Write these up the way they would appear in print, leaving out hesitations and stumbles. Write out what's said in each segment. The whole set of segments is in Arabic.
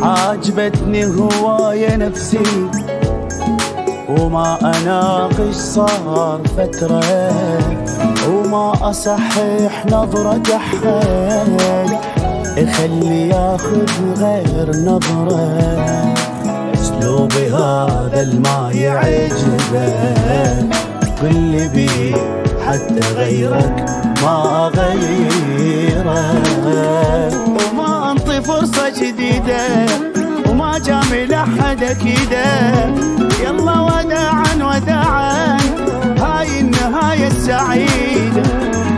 عاجبتني هواية نفسي وما أناقش صار فترة وما أصحح نظرة أحد يخلي ياخذ غير نظرة اسلوبي هذا الما يعجبه كل بي حتى غيرك ما غيره وما انطي فرصة جديدة وما جامل احد اكيده يلا وداعا وداعا هاي النهاية السعيدة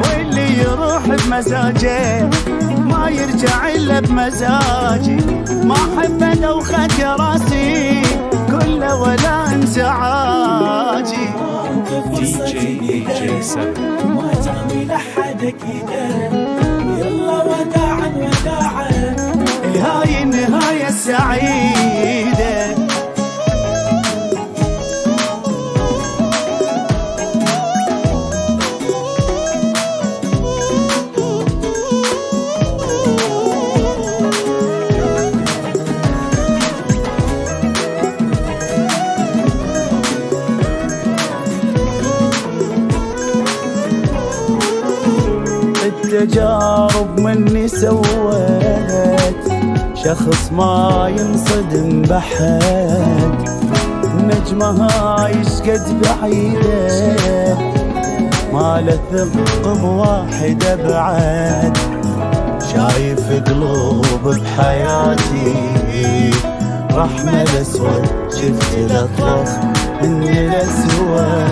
واللي يروح بمزاجه ما يرجع الا بمزاجي ما احب ادوخك راسي كله ولا انزعاجي DJ 7 ما جامي لحد اكيده يلا وداعا وداعا هاي النهاية السعيدة التجارب مني سويت شخص ما ينصدم بحد النجمة هاي شقد بعيدة ما لثق بواحد ابعد شايف قلوب بحياتي رحمة الاسود شفت الاطلس من الاسود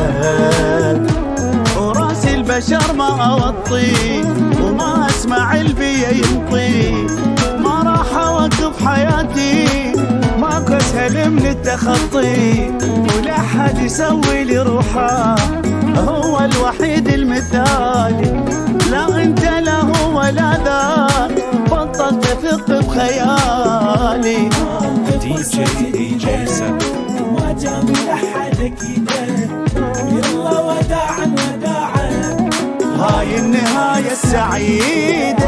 وراسي البشر ما اوطي وما اسمع البي ينطي ما راح اوقف حياتي ماكو اسهل من التخطي ولا حد يسوي لي روحه هو الوحيد المثالي لا انت لا هو لا ذاك بطلت اثق بخيالي DJ 7 ما جامي لحد اكيده يلا وداعا وداعا هاي النهاية السعيدة